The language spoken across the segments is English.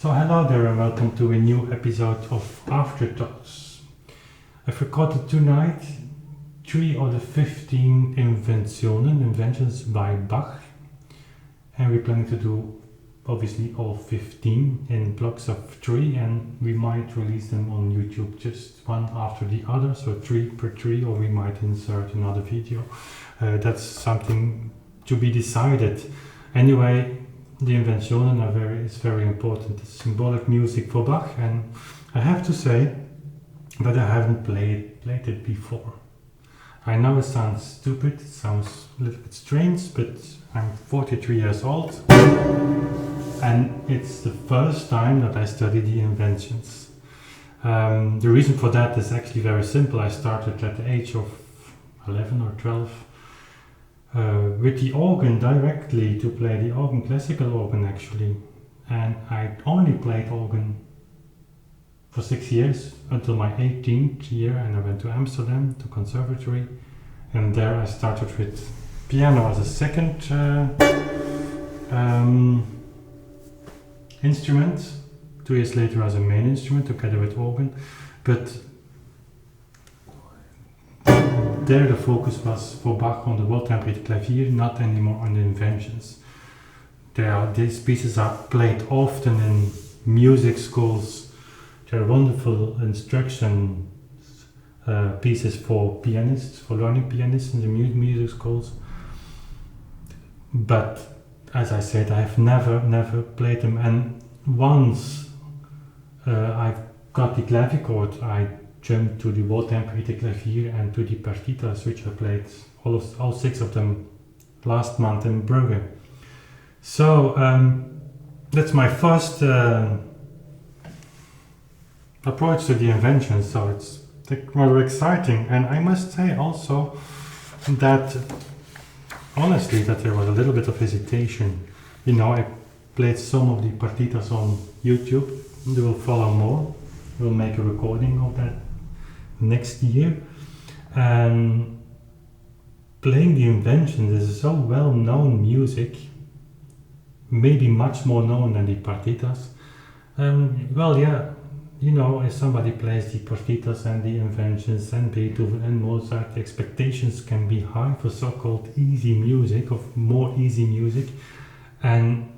So hello there and welcome to a new episode of Afterthoughts. I've recorded tonight 3 of the 15 Inventions by Bach, and we're planning to do obviously all 15 in blocks of 3, and we might release them on YouTube just one after the other, so 3 per 3, or we might insert another video. That's something to be decided. Anyway, the Inventionen is very important. It's symbolic music for Bach, and I have to say that I haven't played it before. I know it sounds stupid, it sounds a little bit strange, but I'm 43 years old, and it's the first time that I study the Inventions. The reason for that is actually very simple. I started at the age of 11 or 12 with the organ directly, to play the organ, classical organ actually, and I only played organ for 6 years until my 18th year, and I went to Amsterdam to conservatory, and there I started with piano as a second instrument, 2 years later as a main instrument together with organ, but there the focus was for Bach on the well-tempered clavier, not anymore on the Inventions. These pieces are played often in music schools. They're wonderful instruction pieces for pianists, for learning pianists in the music schools. But as I said, I have never played them, and once I've got the clavichord, I jumped to the well-tempered clavier and to the partitas, which I played all 6 of them last month in Brugge. So that's my first approach to the Inventions, so it's rather exciting. And I must say also that honestly that there was a little bit of hesitation. You know, I played some of the partitas on YouTube. There will follow more. We'll make a recording of that next year. And playing the Inventions is so well-known music, maybe much more known than the partitas. Well, yeah, you know, if somebody plays the partitas and the Inventions and Beethoven and Mozart, the expectations can be high for so-called easy music, of more easy music. And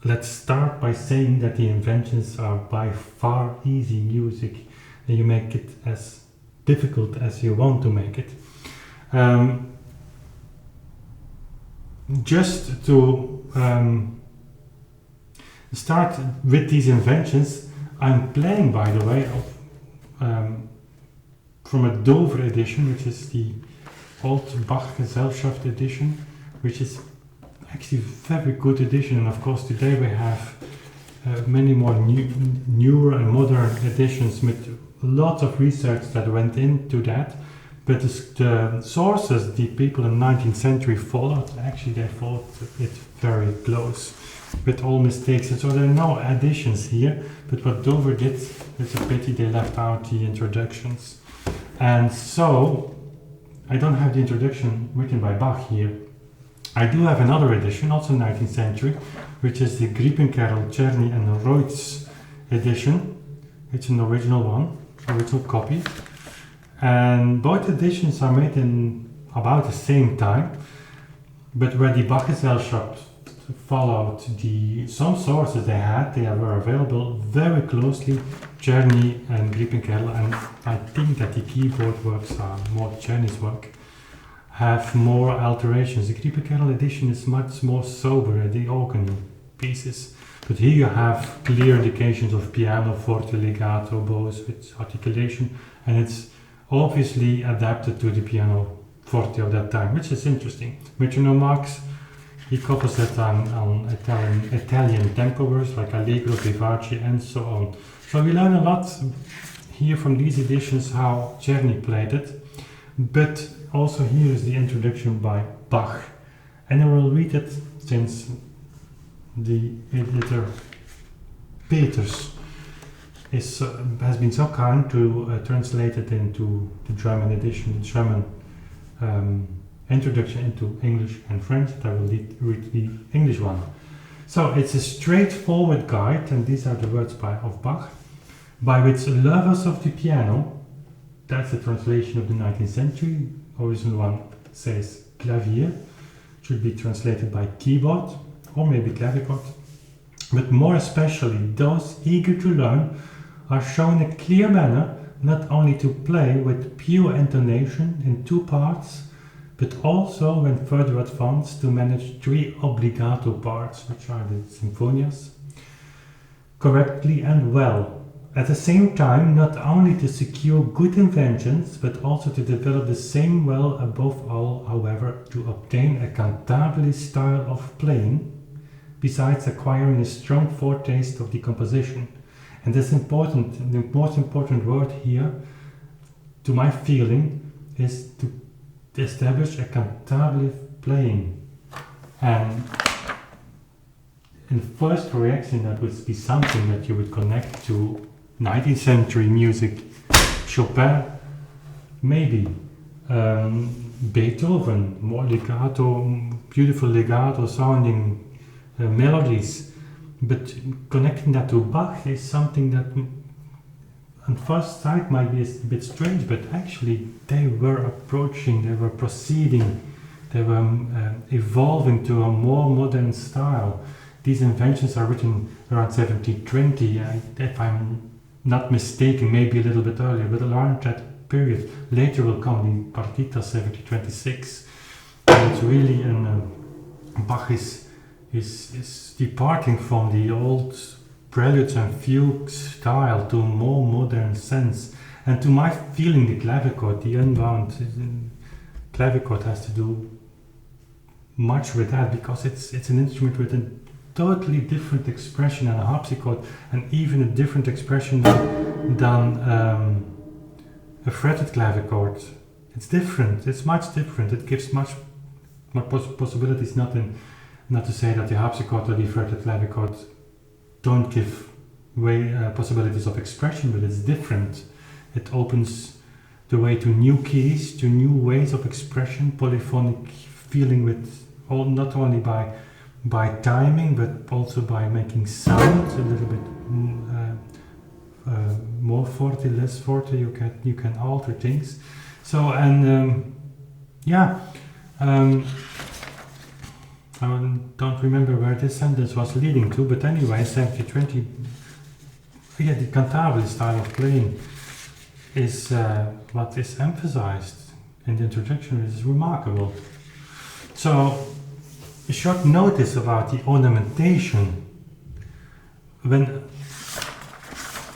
let's start by saying that the Inventions are by far easy music, and you make it as difficult as you want to make it. Just to start with these Inventions, I'm playing, by the way, from a Dover edition, which is the old Bach Gesellschaft edition, which is actually a very good edition. And of course today we have many more newer and modern editions with lots of research that went into that. But the sources the people in the 19th century followed, actually they followed it very close, with all mistakes. And so there are no additions here, but what Dover did, it's a pity they left out the introductions. And so I don't have the introduction written by Bach here. I do have another edition, also 19th century, which is the Griepenkerl, Czerny and Reutz edition. It's an original one, original copy. And both editions are made in about the same time, but where the Bach Gesellschaft followed some sources they were available very closely, Czerny and Griepenkerl, and I think that the keyboard works are more Czerny's work, have more alterations. The Griepenkerl edition is much more sober, the organ pieces, but here you have clear indications of piano, forte, legato, bows with articulation, and it's obviously adapted to the piano forte of that time, which is interesting. Metronome marks, he covers it on Italian tempo words like allegro, vivace, and so on. So we learn a lot here from these editions how Czerny played it, but also here is the introduction by Bach, and I will read it since the editor Peters has been so kind to translate it into the German edition, the German introduction into English and French. I will read the English one. So it's a straightforward guide, and these are the words of Bach, by which lovers of the piano, that's a translation of the 19th century, original one says clavier, should be translated by keyboard, or maybe clavichord, but more especially those eager to learn are shown a clear manner not only to play with pure intonation in 2 parts, but also, when further advanced, to manage 3 obbligato parts, which are the sinfonias, correctly and well. At the same time, not only to secure good inventions, but also to develop the same well, above all, however, to obtain a cantabile style of playing, besides acquiring a strong foretaste of the composition. And that's important. The most important word here, to my feeling, is to establish a cantabile playing. And in first reaction, that would be something that you would connect to 19th century music, Chopin, maybe, Beethoven, more legato, beautiful legato sounding melodies. But connecting that to Bach is something that on first sight might be a bit strange, but actually they were proceeding, they were evolving to a more modern style. These inventions are written around 1720, if I'm not mistaken, maybe a little bit earlier, but around that period. Later will come the Partita 1726, and it's really Bach is departing from the old preludes and fugues style to a more modern sense. And to my feeling, the clavichord, the unbound clavichord, has to do much with that, because it's an instrument with a totally different expression than a harpsichord, and even a different expression than a fretted clavichord. It's different. It's much different. It gives much more possibilities. Not to say that the harpsichord or the fretted clavichord don't give possibilities of expression, but it's different. It opens the way to new keys, to new ways of expression, polyphonic feeling with not only by timing, but also by making sound a little bit more forte, less forte. You can alter things. So I don't remember where this sentence was leading to, but anyway, 1720, the cantabile style of playing is what is emphasized in the introduction, which is remarkable. So, a short notice about the ornamentation. When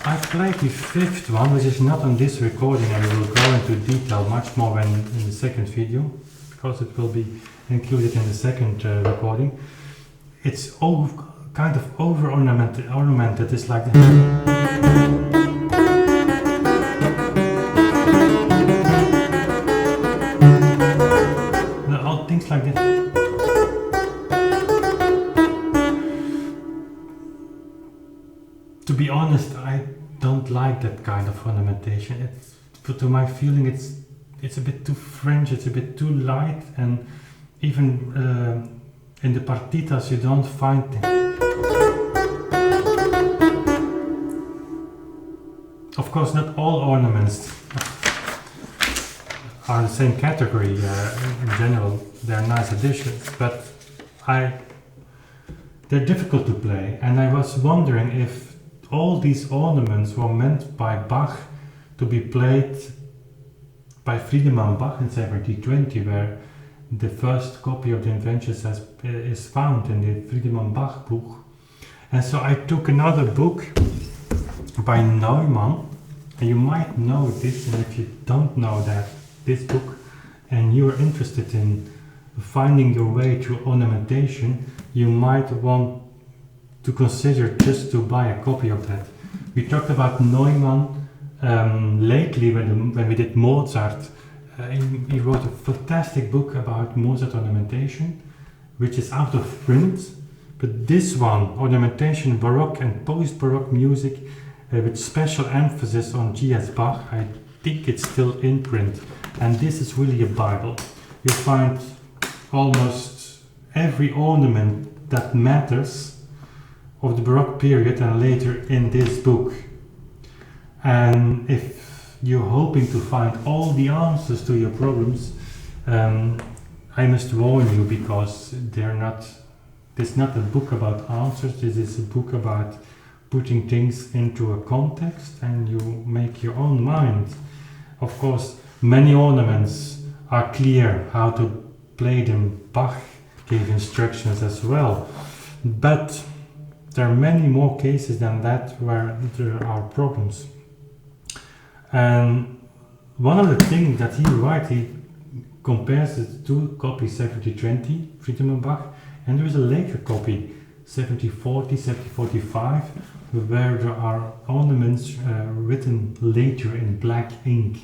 I played the 5th one, which is not on this recording, and we will go into detail much more in the second video, because it will be included in the second recording. It's kind of ornamented. It's like all things like this. To be honest, I don't like that kind of ornamentation. To my feeling, it's a bit too French. It's a bit too light, and even in the partitas you don't find them. Of course, not all ornaments are the same category. In general, they're nice additions, but they're difficult to play. And I was wondering if all these ornaments were meant by Bach to be played by Friedemann Bach in 1720, where the first copy of the Inventions is found in the Friedemann Bach book. And so I took another book by Neumann, and you might know this, and if you don't know this book, and you're interested in finding your way through ornamentation, you might want to consider just to buy a copy of that. We talked about Neumann lately when we did Mozart. He wrote a fantastic book about Mozart ornamentation, which is out of print, but this one, Ornamentation, Baroque and Post-Baroque Music, with special emphasis on J.S.Bach, I think it's still in print, and this is really a Bible. You find almost every ornament that matters of the Baroque period and later in this book. And if you're hoping to find all the answers to your problems, I must warn you, because this is not a book about answers, this is a book about putting things into a context and you make your own mind. Of course, many ornaments are clear how to play them. Bach gave instructions as well. But there are many more cases than that where there are problems. And one of the things that he writes, he compares the two copies, 7020, Friedemann Bach, and there is a later copy, 7040, 7045, where there are ornaments written later in black ink.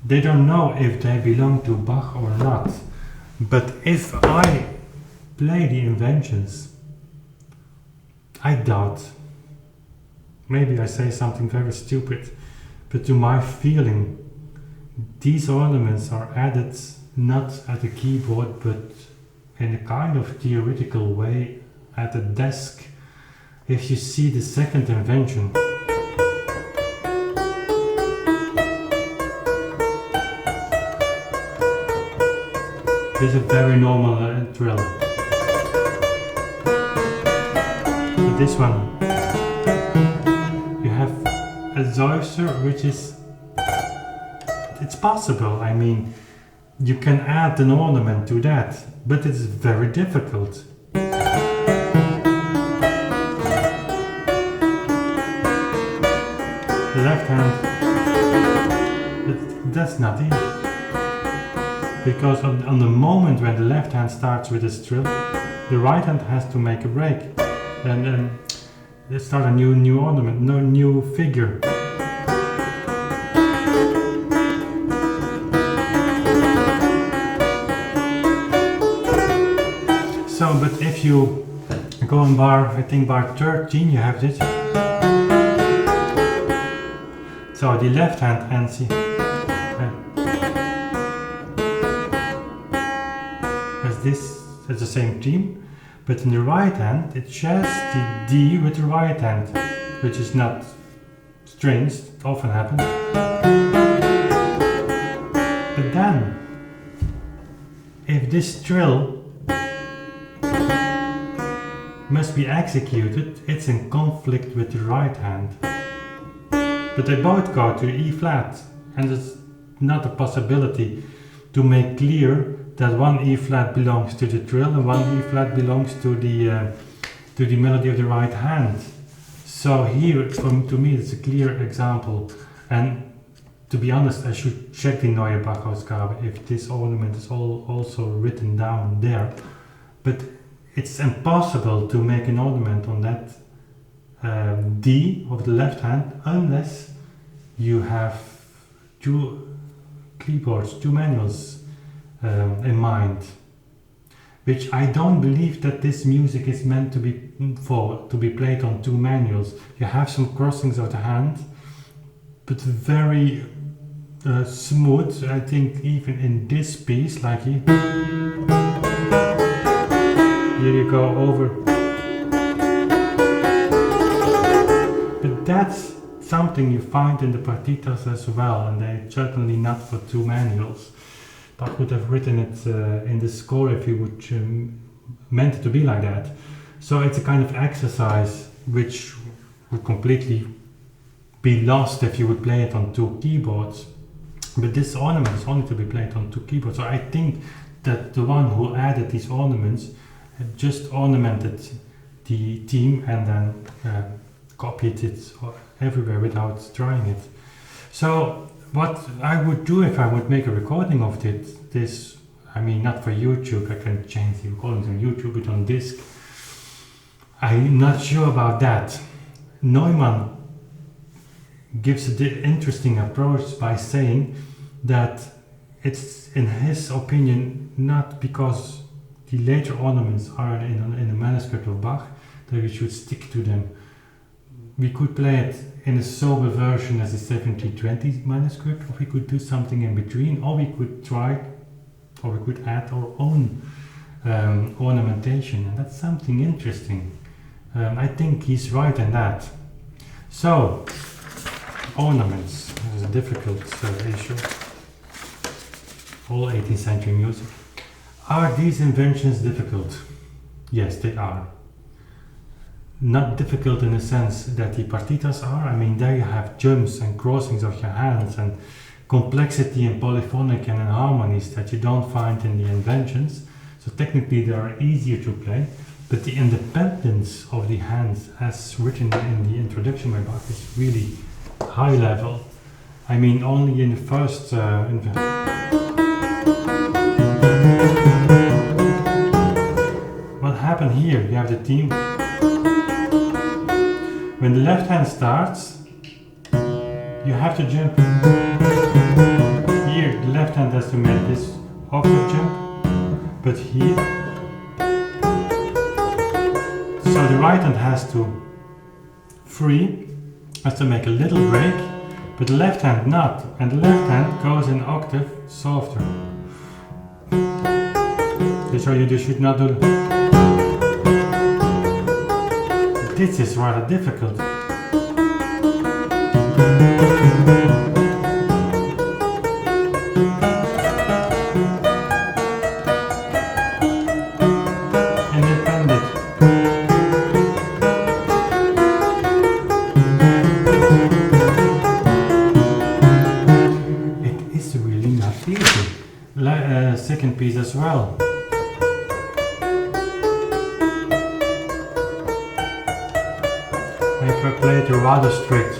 They don't know if they belong to Bach or not, but if I play the Inventions, I doubt. Maybe I say something very stupid, but to my feeling, these ornaments are added not at the keyboard, but in a kind of theoretical way at a desk. If you see the second invention, it's a very normal trill. But this one, you have a Zeusser, which is, it's possible. I mean, you can add an ornament to that, but it's very difficult. The left hand, that's not it. Because on the moment when the left hand starts with a trill, the right hand has to make a break and start a new ornament, no new figure. So, but if you go on bar, I think bar 13, you have this. So the left hand ends this as the same theme, but in the right hand it shares the D with the right hand, which is not strange, it often happens. But then, if this trill must be executed, it's in conflict with the right hand. But they both go to E flat, and it's not a possibility to make clear that one E flat belongs to the trill and one E flat belongs to the melody of the right hand. So here, to me, it's a clear example. And to be honest, I should check the Neue Bach-Ausgabe if this ornament is also written down there. But it's impossible to make an ornament on that D of the left hand unless you have two keyboards, two manuals in mind, which I don't believe that this music is meant to be played on two manuals. You have some crossings of the hand, but very smooth. I think even in this piece, like here you go over, but that's something you find in the partitas as well, and they're certainly not for two manuals. Bach would have written it in the score if he would meant it to be like that. So it's a kind of exercise which would completely be lost if you would play it on two keyboards. But this ornament is only to be played on two keyboards. So I think that the one who added these ornaments just ornamented the theme and then copied it everywhere without trying it. So what I would do if I would make a recording of this, I mean, not for YouTube, I can change the recordings on YouTube, but on disc, I'm not sure about that. Neumann gives an interesting approach by saying that it's, in his opinion, not because the later ornaments are in a manuscript of Bach that we should stick to them. We could play it in a sober version as a 1720 manuscript, or we could do something in between, or we could try, or we could add our own ornamentation, and that's something interesting. I think he's right in that. So, ornaments is a difficult issue. All 18th century music. Are these inventions difficult? Yes, they are. Not difficult in the sense that the partitas are. I mean, there you have jumps and crossings of your hands and complexity and polyphonic and harmonies that you don't find in the inventions. So technically they are easier to play, but the independence of the hands, as written in the introduction by Bach, is really high level. I mean, only in the first what happened here? You have the theme. When the left hand starts, you have to jump. Here, the left hand has to make this octave jump, but here, so the right hand has to make a little break, but the left hand not, and the left hand goes an octave softer. So you should not do. This is rather difficult. Independent. It is really not easy. Second piece as well. I play it rather strict.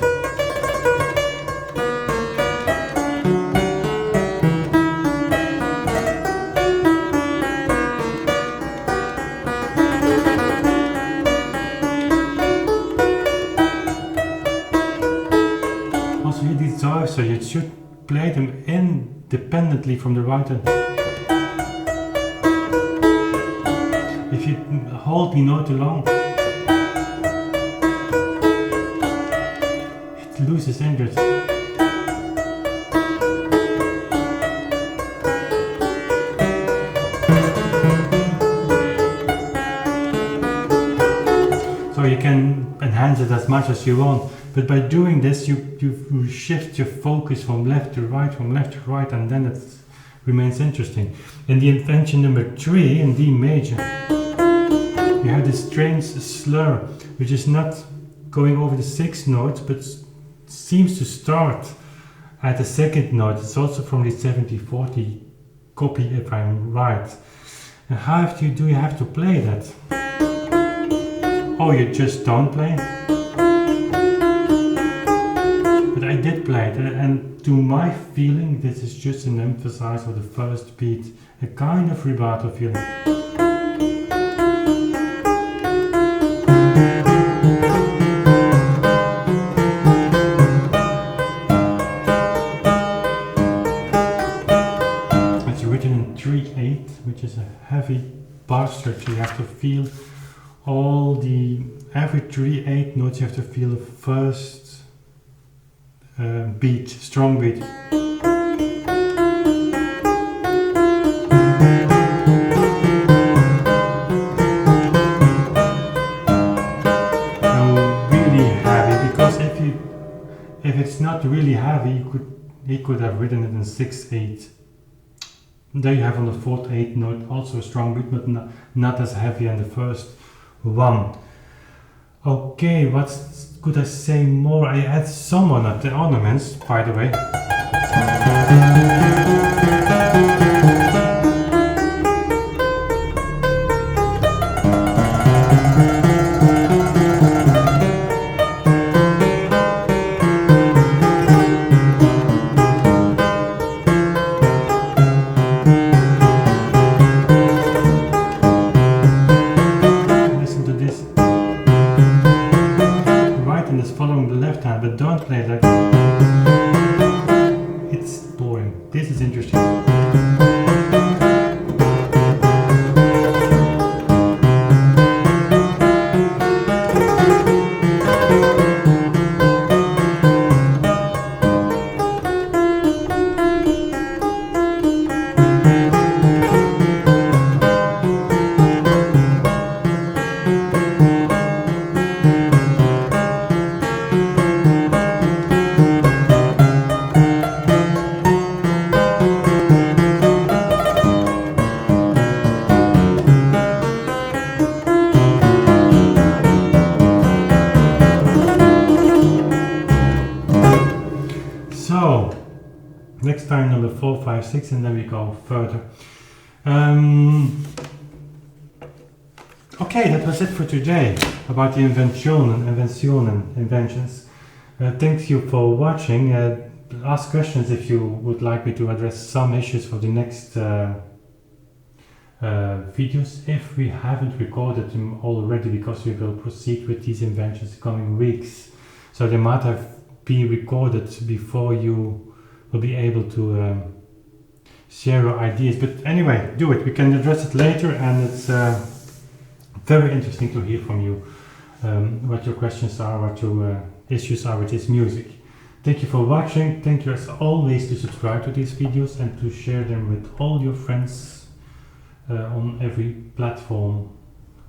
Also here these drives, so you should play them independently from the right hand. If you hold the note too long, loses interest. So you can enhance it as much as you want, but by doing this you shift your focus from left to right, and then it remains interesting. In the invention number 3 in D major, you have this strange slur, which is not going over the 6th note, but seems to start at the 2nd note. It's also from the 70-40 copy, if I'm right. And how do you have to play that? Oh, you just don't play? But I did play it, and to my feeling this is just an emphasis of the first beat, a kind of rubato feeling. Which is a heavy bar structure. You have to feel every 3/8 notes. You have to feel the first beat, strong beat. Now really heavy, because if it's not really heavy, he could have written it in 6/8. There you have on the 4th/8 note also a strong beat, but not as heavy as the first one. Okay, what could I say more? I add some on the ornaments, by the way. But don't play like it's boring. next time number 4, 5, 6, and then we go further. Okay, that was it for today about the inventions. Thank you for watching. Ask questions if you would like me to address some issues for the next videos, if we haven't recorded them already, because we will proceed with these inventions the coming weeks. So they might have been recorded before you will be able to share your ideas. But anyway, do it. We can address it later, and it's very interesting to hear from you what your questions are, what your issues are with this music. Thank you for watching. Thank you as always to subscribe to these videos and to share them with all your friends on every platform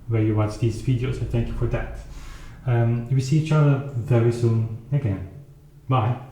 where you watch these videos. I thank you for that. We see each other very soon again. Bye.